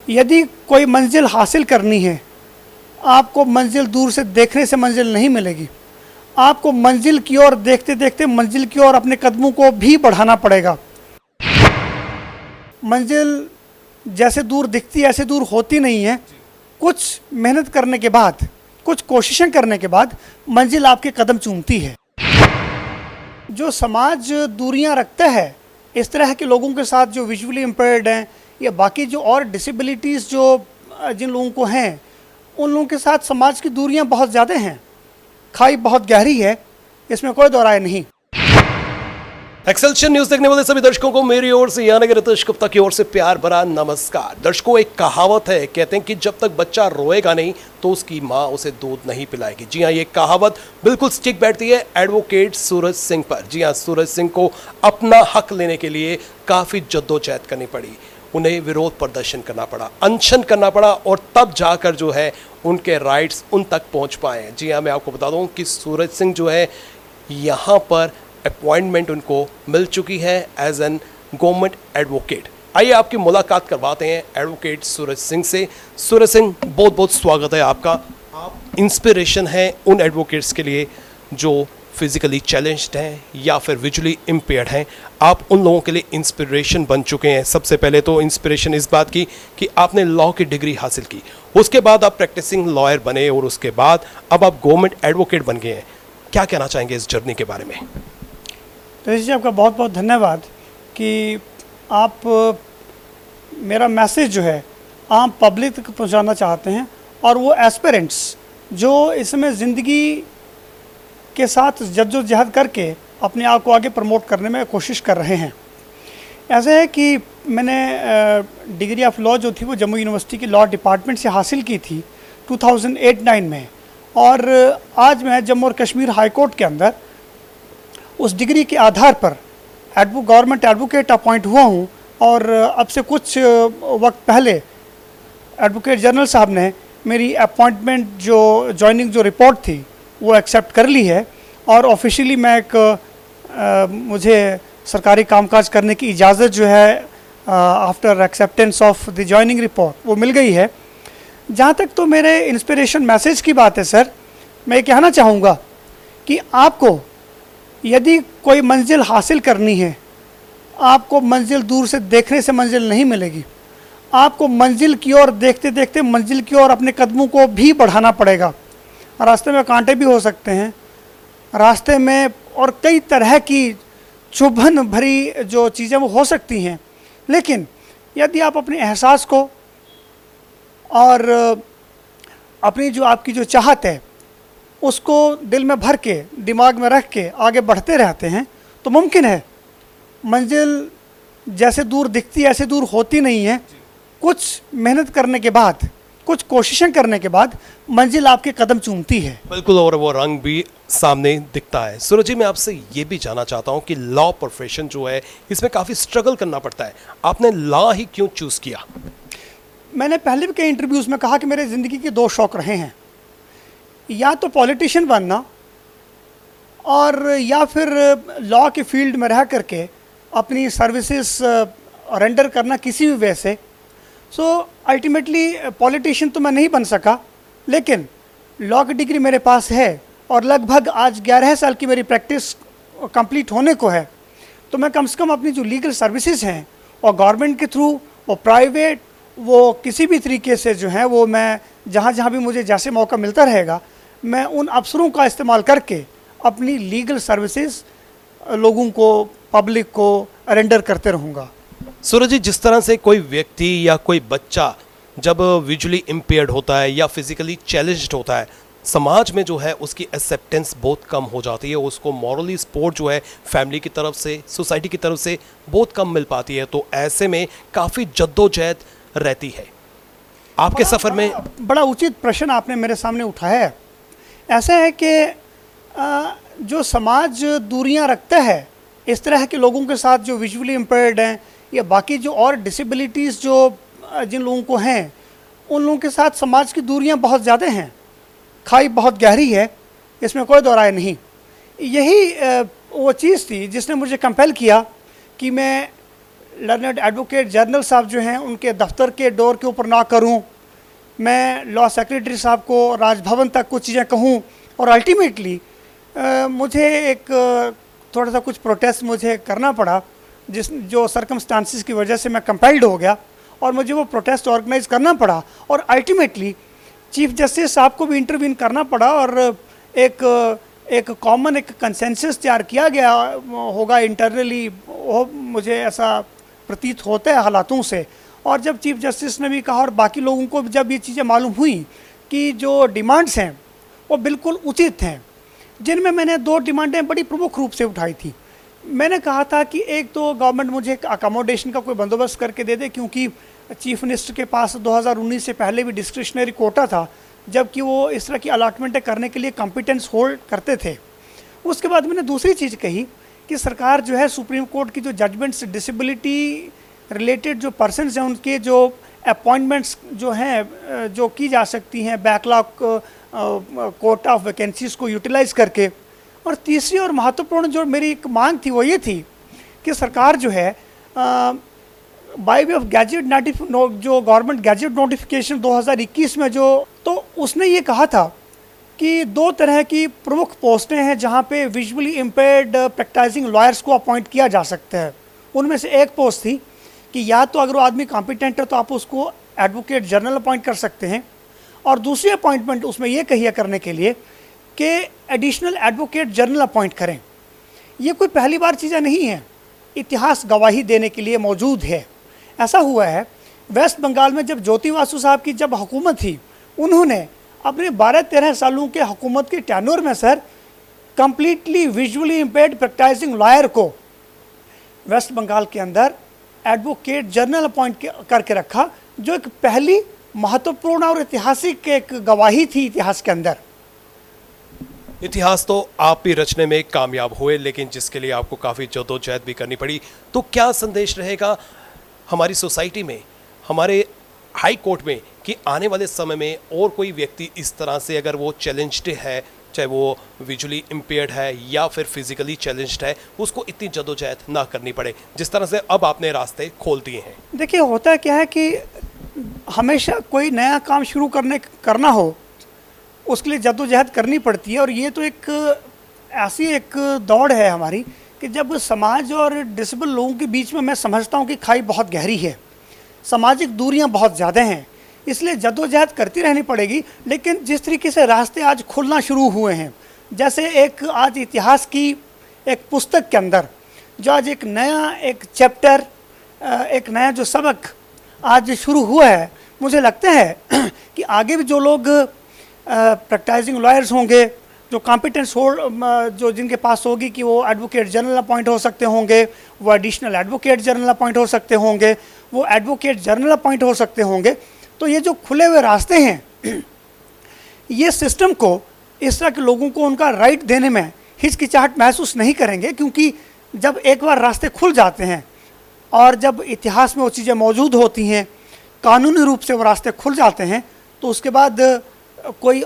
यदि कोई मंजिल हासिल करनी है, आपको मंजिल दूर से देखने से मंजिल नहीं मिलेगी। आपको मंजिल की ओर देखते देखते मंजिल की ओर अपने कदमों को भी बढ़ाना पड़ेगा। मंजिल जैसे दूर दिखती है ऐसे दूर होती नहीं है। कुछ मेहनत करने के बाद, कुछ कोशिशें करने के बाद मंजिल आपके कदम चूमती है। जो समाज दूरियां रखता है इस तरह के लोगों के साथ जो विजुअली इम्पेयर्ड हैं या बाकी जो और डिसेबिलिटीज़ जो जिन लोगों को हैं, उन लोगों के साथ समाज की दूरियां बहुत ज़्यादा हैं। खाई बहुत गहरी है, इसमें कोई दो राय नहीं। एक्सेलशन न्यूज देखने वाले सभी दर्शकों को मेरी ओर से यानी कि रितेश गुप्ता की ओर से प्यार भरा नमस्कार। दर्शकों, एक कहावत है, कहते हैं कि जब तक बच्चा रोएगा नहीं तो उसकी मां उसे दूध नहीं पिलाएगी। जी हाँ, ये कहावत बिल्कुल स्टिक बैठती है एडवोकेट सूरज सिंह पर। जी हाँ, सूरज सिंह को अपना हक लेने के लिए काफी जद्दोजहद करनी पड़ी, उन्हें विरोध प्रदर्शन करना पड़ा, अनशन करना पड़ा और तब जाकर जो है उनके राइट्स उन तक पहुंच पाए। जी हाँ, मैं आपको बता दूं कि सूरज सिंह जो है यहाँ पर अपॉइंटमेंट उनको मिल चुकी है एज एन गवर्नमेंट एडवोकेट। आइए आपकी मुलाकात करवाते हैं एडवोकेट सूरज सिंह से। सूरज सिंह, बहुत बहुत स्वागत है आपका। आप इंस्पिरेशन हैं उन एडवोकेट्स के लिए जो फिजिकली चैलेंज्ड हैं या फिर विजुअली इम्पेयर्ड हैं। आप उन लोगों के लिए इंस्पिरेशन बन चुके हैं। सबसे पहले तो इंस्पिरेशन इस बात की कि आपने लॉ की डिग्री हासिल की, उसके बाद आप प्रैक्टिसिंग लॉयर बने और उसके बाद अब आप गवर्नमेंट एडवोकेट बन गए हैं। क्या कहना चाहेंगे इस जर्नी के बारे में? रितेश जी, आपका बहुत बहुत धन्यवाद कि आप मेरा मैसेज जो है आम पब्लिक तक पहुंचाना चाहते हैं और वो एस्पिरेंट्स जो इसमें ज़िंदगी के साथ जद्दोजहद करके अपने आप को आगे प्रमोट करने में कोशिश कर रहे हैं। ऐसा है कि मैंने डिग्री ऑफ लॉ जो थी वो जम्मू यूनिवर्सिटी के लॉ डिपार्टमेंट से हासिल की थी 2008-9 में, और आज मैं जम्मू और कश्मीर हाई कोर्ट के अंदर उस डिग्री के आधार पर गवर्नमेंट एडवोकेट अपॉइंट हुआ हूँ। और अब से कुछ वक्त पहले एडवोकेट जनरल साहब ने मेरी अपॉइंटमेंट जो ज्वाइनिंग जो रिपोर्ट थी वो एक्सेप्ट कर ली है और ऑफिशियली मैं मुझे सरकारी कामकाज करने की इजाज़त जो है after acceptance of the joining report वो मिल गई है। जहाँ तक तो मेरे इंस्पिरेशन मैसेज की बात है सर, मैं ये कहना चाहूँगा कि आपको यदि कोई मंजिल हासिल करनी है, आपको मंजिल दूर से देखने से मंजिल नहीं मिलेगी। आपको मंजिल की ओर देखते देखते मंजिल की ओर अपने कदमों को भी बढ़ाना पड़ेगा। रास्ते में कांटे भी हो सकते हैं, रास्ते में और कई तरह की चुभन भरी जो चीज़ें वो हो सकती हैं, लेकिन यदि आप अपने एहसास को और अपनी जो आपकी जो चाहत है उसको दिल में भर के, दिमाग में रख के आगे बढ़ते रहते हैं तो मुमकिन है मंजिल जैसे दूर दिखती है ऐसे दूर होती नहीं है। कुछ मेहनत करने के बाद, कुछ कोशिशें करने के बाद मंजिल आपके कदम चूमती है। बिल्कुल, और वो रंग भी सामने दिखता है। सूरज जी, मैं आपसे ये भी जानना चाहता हूँ कि लॉ प्रोफेशन जो है इसमें काफ़ी स्ट्रगल करना पड़ता है। आपने लॉ ही क्यों चूज़ किया? मैंने पहले भी कई इंटरव्यूज़ में कहा कि मेरे ज़िंदगी के दो शौक़ रहे हैं, या तो पॉलिटिशियन बनना और या फिर लॉ के फील्ड में रह करके अपनी सर्विसेज रेंडर करना किसी भी वे से। सो अल्टीमेटली पॉलिटिशियन तो मैं नहीं बन सका, लेकिन लॉ की डिग्री मेरे पास है और लगभग आज 11 साल की मेरी प्रैक्टिस कंप्लीट होने को है। तो मैं कम से कम अपनी जो लीगल सर्विसेज हैं और गवर्नमेंट के थ्रू, वो प्राइवेट, वो किसी भी तरीके से जो है वो मैं जहाँ भी मुझे जैसे मौका मिलता रहेगा मैं उन अवसरों का इस्तेमाल करके अपनी लीगल सर्विसेज लोगों को, पब्लिक को रेंडर करते रहूँगा। सूरज जी, जिस तरह से कोई व्यक्ति या कोई बच्चा जब विजुअली इम्पेयर्ड होता है या फिजिकली चैलेंज्ड होता है, समाज में जो है उसकी एक्सेप्टेंस बहुत कम हो जाती है, उसको मॉरली सपोर्ट जो है फैमिली की तरफ से, सोसाइटी की तरफ से बहुत कम मिल पाती है। तो ऐसे में काफ़ी जद्दोजहद रहती है। आपके सफ़र में बड़ा उचित प्रश्न आपने मेरे सामने उठाया है। ऐसा है कि जो समाज दूरियां रखता है इस तरह के लोगों के साथ जो विजुअली इम्पेयर्ड हैं या बाकी जो और डिसेबिलिटीज़ जो जिन लोगों को हैं, उन लोगों के साथ समाज की दूरियां बहुत ज़्यादा हैं। खाई बहुत गहरी है, इसमें कोई दो राय नहीं। यही वो चीज़ थी जिसने मुझे कंपेल किया कि मैं लर्नड एडवोकेट जनरल साहब जो हैं उनके दफ्तर के डोर के ऊपर ना करूं, मैं लॉ सेक्रेटरी साहब को राजभवन तक कुछ चीज़ें कहूं, और अल्टीमेटली मुझे एक थोड़ा सा कुछ प्रोटेस्ट मुझे करना पड़ा, जो सर्कमस्टांसिस की वजह से मैं कंपेल्ड हो गया और मुझे वो प्रोटेस्ट ऑर्गेनाइज करना पड़ा, और अल्टीमेटली चीफ जस्टिस साहब को भी इंटरवीन करना पड़ा, और एक कॉमन एक कंसेंसस तैयार किया गया होगा इंटरनली, वो मुझे ऐसा प्रतीत होता है हालातों से। और जब चीफ जस्टिस ने भी कहा और बाकी लोगों को जब ये चीज़ें मालूम हुई कि जो डिमांड्स हैं वो बिल्कुल उचित हैं, जिनमें मैंने 2 डिमांडें बड़ी प्रमुख रूप से उठाई थी। मैंने कहा था कि एक तो गवर्नमेंट मुझे अकोमोडेशन का कोई बंदोबस्त करके दे दे, क्योंकि चीफ मिनिस्टर के पास 2019 से पहले भी डिस्क्रिशनरी कोटा था, जबकि वो इस तरह की अलॉटमेंटें करने के लिए कॉम्पिटेंस होल्ड करते थे। उसके बाद मैंने दूसरी चीज़ कही कि सरकार जो है सुप्रीम कोर्ट की जो जजमेंट्स डिसेबिलिटी रिलेटेड जो पर्सनस हैं उनके जो अपॉइंटमेंट्स जो हैं जो की जा सकती हैं बैकलॉग कोटा ऑफ वैकेंसीज़ को यूटिलाइज़ करके। और तीसरी और महत्वपूर्ण जो मेरी एक मांग थी वो ये थी कि सरकार जो है बाय वे ऑफ गैजेट जो गवर्नमेंट गैजेट नोटिफिकेशन 2021 में जो, तो उसने ये कहा था कि 2 तरह की प्रमुख पोस्टें हैं जहाँ पे विजुअली इम्पेयर्ड प्रैक्टिसिंग लॉयर्स को अपॉइंट किया जा सकता है। उनमें से एक पोस्ट थी कि या तो अगर वो आदमी कॉम्पिटेंट है तो आप उसको एडवोकेट जनरल अपॉइंट कर सकते हैं, और दूसरी अपॉइंटमेंट उसमें ये कही है करने के लिए कि एडिशनल एडवोकेट जनरल अपॉइंट करें। ये कोई पहली बार चीज़ें नहीं हैं, इतिहास गवाही देने के लिए मौजूद है। ऐसा हुआ है वेस्ट बंगाल में जब ज्योति बासु साहब की जब हुकूमत थी, उन्होंने अपने 12-13 सालों के हुकूमत के टैन्योर में sir completely visually impaired practising lawyer को वेस्ट बंगाल के अंदर एडवोकेट जनरल अपॉइंट करके रखा, जो एक पहली महत्वपूर्ण और ऐतिहासिक एक गवाही थी इतिहास के अंदर। इतिहास तो आप भी रचने में कामयाब हुए, लेकिन जिसके लिए आपको काफ़ी जद्दोजहद भी करनी पड़ी। तो क्या संदेश रहेगा हमारी सोसाइटी में, हमारे हाई कोर्ट में, कि आने वाले समय में और कोई व्यक्ति इस तरह से अगर वो चैलेंज्ड है, चाहे वो विजुअली इम्पेयर्ड है या फिर फिजिकली चैलेंज्ड है, उसको इतनी जद्दोजहद ना करनी पड़े जिस तरह से अब आपने रास्ते खोल दिए हैं? देखिए, होता क्या है कि हमेशा कोई नया काम शुरू करना हो उसके लिए जद्दोजहद करनी पड़ती है, और ये तो एक ऐसी एक दौड़ है हमारी कि जब समाज और डिसेबल लोगों के बीच में मैं समझता हूँ कि खाई बहुत गहरी है, सामाजिक दूरियाँ बहुत ज़्यादा हैं, इसलिए जद्दोजहद करती रहनी पड़ेगी। लेकिन जिस तरीके से रास्ते आज खुलना शुरू हुए हैं, जैसे एक आज इतिहास की एक पुस्तक के अंदर जो आज एक नया एक चैप्टर, एक नया जो सबक आज शुरू हुआ है, मुझे लगता है कि आगे भी जो लोग प्रैक्टिसिंग लॉयर्स होंगे, जो कॉम्पिटेंस जो जिनके पास होगी कि वो एडवोकेट जनरल अपॉइंट हो सकते होंगे, वो एडिशनल एडवोकेट जनरल अपॉइंट हो सकते होंगे, वो एडवोकेट जनरल अपॉइंट हो सकते होंगे। तो ये जो खुले हुए रास्ते हैं, ये सिस्टम को इस तरह के लोगों को उनका राइट देने में हिचकिचाहट महसूस नहीं करेंगे, क्योंकि जब एक बार रास्ते खुल जाते हैं और जब इतिहास में वो चीज़ें मौजूद होती हैं, कानूनी रूप से वो रास्ते खुल जाते हैं, तो उसके बाद कोई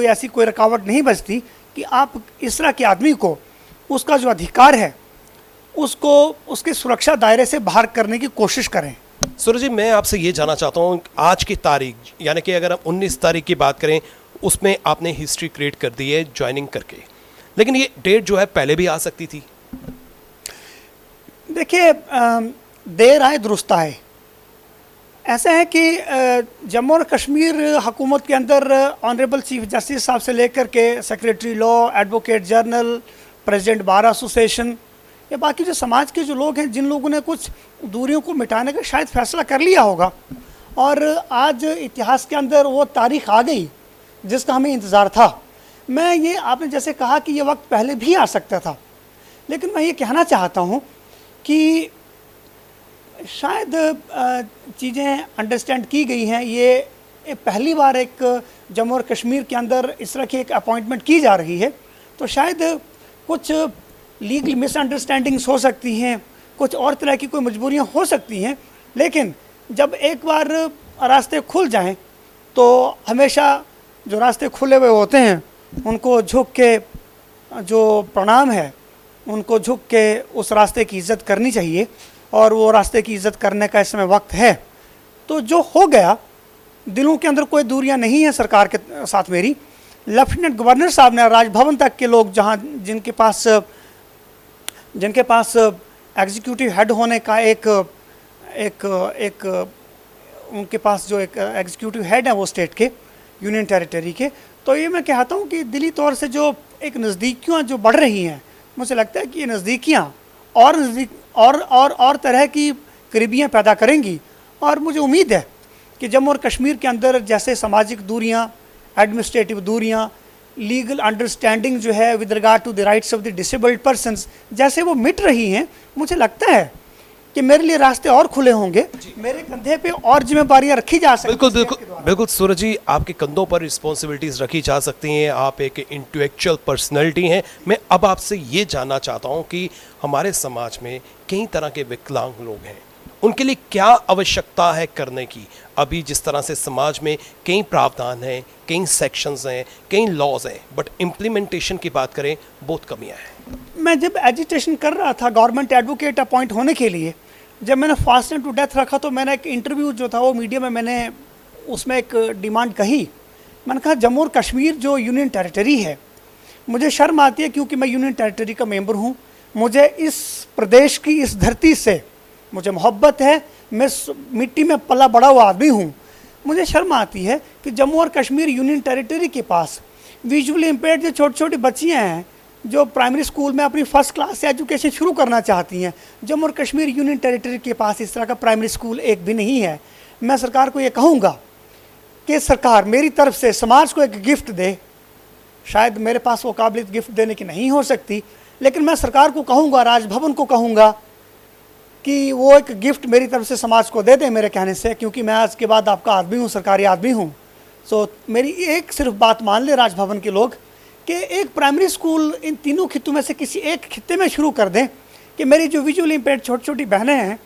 ऐसी कोई रुकावट नहीं बचती कि आप इस तरह के आदमी को उसका जो अधिकार है उसको उसके सुरक्षा दायरे से बाहर करने की कोशिश करें। सूरज जी, मैं आपसे ये जानना चाहता हूँ, आज की तारीख, यानी कि अगर हम 19 तारीख की बात करें, उसमें आपने हिस्ट्री क्रिएट कर दी है ज्वाइनिंग करके, लेकिन ये डेट जो है पहले भी आ सकती थी। देखिए, देर आए दुरुस्त आए। ऐसा है कि जम्मू और कश्मीर हुकूमत के अंदर ऑनरेबल चीफ जस्टिस साहब से लेकर के secretary law, advocate general, president bar association, या बाकी जो समाज के जो लोग हैं, जिन लोगों ने कुछ दूरियों को मिटाने का शायद फैसला कर लिया होगा, और आज इतिहास के अंदर वो तारीख आ गई जिसका हमें इंतज़ार था। मैं ये, आपने जैसे कहा कि ये वक्त पहले भी आ सकता था, लेकिन मैं ये कहना चाहता हूँ कि शायद चीज़ें अंडरस्टैंड की गई हैं। ये पहली बार एक जम्मू और कश्मीर के अंदर इस तरह की एक अपॉइंटमेंट की जा रही है, तो शायद कुछ लीगल मिसअंडरस्टैंडिंग्स हो सकती हैं, कुछ और तरह की कोई मजबूरियां हो सकती हैं, लेकिन जब एक बार रास्ते खुल जाएं तो हमेशा जो रास्ते खुले हुए होते हैं उनको झुक के जो प्रणाम है उनको झुक के उस रास्ते की इज़्ज़त करनी चाहिए और वो रास्ते की इज़्ज़त करने का इस समय वक्त है। तो जो हो गया, दिलों के अंदर कोई दूरियां नहीं है सरकार के साथ मेरी। लेफ्टिनेंट गवर्नर साहब ने राजभवन तक के लोग जहां जिनके पास एग्जीक्यूटिव हेड होने का एक उनके पास जो एक एग्जीक्यूटिव हेड है वो स्टेट के, यूनियन टेरिटरी के, तो ये मैं कहता हूँ कि दिली तौर से जो एक नज़दीकियाँ जो बढ़ रही हैं, मुझे लगता है कि ये नज़दीकियाँ और नज़दीक और तरह की करीबियाँ पैदा करेंगी। और मुझे उम्मीद है कि जम्मू और कश्मीर के अंदर जैसे सामाजिक दूरियाँ, एडमिनिस्ट्रेटिव दूरियाँ, लीगल अंडरस्टैंडिंग जो है with regard to the rights of the disabled persons, जैसे वो मिट रही हैं, मुझे लगता है कि मेरे लिए रास्ते और खुले होंगे, मेरे कंधे पे और जिम्मेदारियां रखी जा सकती हैं। बिल्कुल बिल्कुल बिल्कुल सूरज जी, आपके कंधों पर रिस्पॉन्सिबिलिटीज रखी जा सकती हैं। आप एक इंटेलेक्चुअल पर्सनैलिटी हैं। मैं अब आपसे ये जानना चाहता हूँ कि हमारे समाज में कई तरह के विकलांग लोग हैं, उनके लिए क्या आवश्यकता है करने की? अभी जिस तरह से समाज में कई प्रावधान हैं, कई सेक्शंस हैं, कई लॉज हैं, बट इम्प्लीमेंटेशन की बात करें बहुत कमियां हैं। मैं जब एजिटेशन कर रहा था गवर्नमेंट एडवोकेट अपॉइंट होने के लिए, जब मैंने फास्टेन टू डेथ रखा तो मैंने एक इंटरव्यू जो था वो मीडिया में मैंने उसमें एक डिमांड कही। मैंने कहा जम्मू और कश्मीर जो यूनियन टेरिटरी है, मुझे शर्म आती है क्योंकि मैं यूनियन टेरिटरी का मेंबर हूँ, मुझे इस प्रदेश की इस धरती से मुझे मोहब्बत है, मैं मिट्टी में पला बड़ा हुआ आदमी हूँ। मुझे शर्म आती है कि जम्मू और कश्मीर यूनियन टेरिटरी के पास विजुअली इम्पेयर्ड जो छोटी छोटी बच्चियाँ हैं जो प्राइमरी स्कूल में अपनी फर्स्ट क्लास से एजुकेशन शुरू करना चाहती हैं, जम्मू और कश्मीर यूनियन टेरिटरी के पास इस तरह का प्राइमरी स्कूल एक भी नहीं है। मैं सरकार को ये कहूँगा कि सरकार मेरी तरफ से समाज को एक गिफ्ट दे। शायद मेरे पास वो काबिलियत गिफ्ट देने की नहीं हो सकती, लेकिन मैं सरकार को कहूँगा, राजभवन को कहूँगा कि वो एक गिफ्ट मेरी तरफ से समाज को दे दें मेरे कहने से, क्योंकि मैं आज के बाद आपका आदमी हूँ, सरकारी आदमी हूँ। सो मेरी एक सिर्फ बात मान ले राजभवन के लोग कि एक प्राइमरी स्कूल इन तीनों खित्तों में से किसी एक खित्ते में शुरू कर दें कि मेरी जो विजुअली इम्पेयर्ड छोटी छोटी बहनें हैं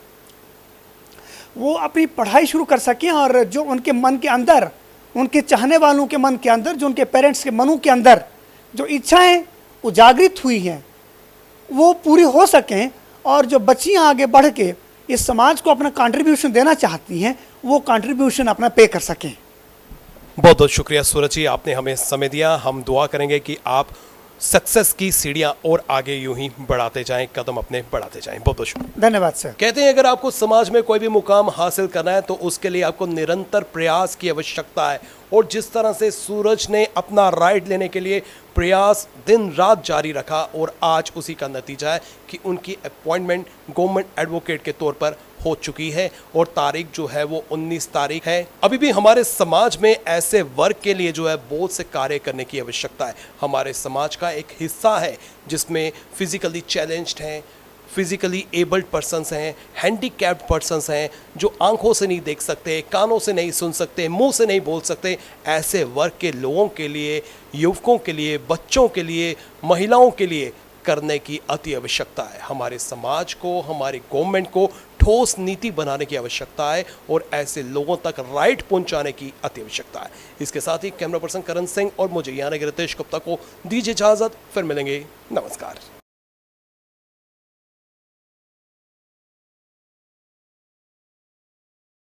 वो अपनी पढ़ाई शुरू कर सकें, और जो उनके मन के अंदर, उनके चाहने वालों के मन के अंदर, जो उनके पेरेंट्स के मनों के अंदर जो इच्छाएं उजागरित हुई हैं वो पूरी हो सकें, और जो बच्चियां आगे बढ़ के इस समाज को अपना कंट्रीब्यूशन देना चाहती हैं वो कंट्रीब्यूशन अपना पे कर सकें। बहुत बहुत शुक्रिया सूरज जी, आपने हमें समय दिया। हम दुआ करेंगे कि आप सक्सेस की सीढ़ियां और आगे यूं ही बढ़ाते जाएं, कदम अपने बढ़ाते जाएं। बहुत बहुत शुक्रिया। धन्यवाद सर। कहते हैं अगर आपको समाज में कोई भी मुकाम हासिल करना है तो उसके लिए आपको निरंतर प्रयास की आवश्यकता है, और जिस तरह से सूरज ने अपना राइड लेने के लिए प्रयास दिन रात जारी रखा, और आज उसी का नतीजा है कि उनकी अपॉइंटमेंट गवर्नमेंट एडवोकेट के तौर पर हो चुकी है, और तारीख जो है वो 19 तारीख है। अभी भी हमारे समाज में ऐसे वर्ग के लिए जो है बहुत से कार्य करने की आवश्यकता है। हमारे समाज का एक हिस्सा है जिसमें फिजिकली चैलेंज्ड हैं, फिजिकली एबल्ड पर्सन्स हैं, हैंडीकैप्ड पर्सन्स हैं, जो आंखों से नहीं देख सकते, कानों से नहीं सुन सकते, मुंह से नहीं बोल सकते। ऐसे वर्ग के लोगों के लिए, युवकों के लिए, बच्चों के लिए, महिलाओं के लिए करने की अति आवश्यकता है। हमारे समाज को, हमारी गवर्नमेंट को ठोस नीति बनाने की आवश्यकता है, और ऐसे लोगों तक राइट पहुंचाने की अति आवश्यकता है। इसके साथ ही कैमरा पर्सन करण सिंह और मुझे यानी रितेश गुप्ता को दीजिए इजाजत, फिर मिलेंगे। नमस्कार।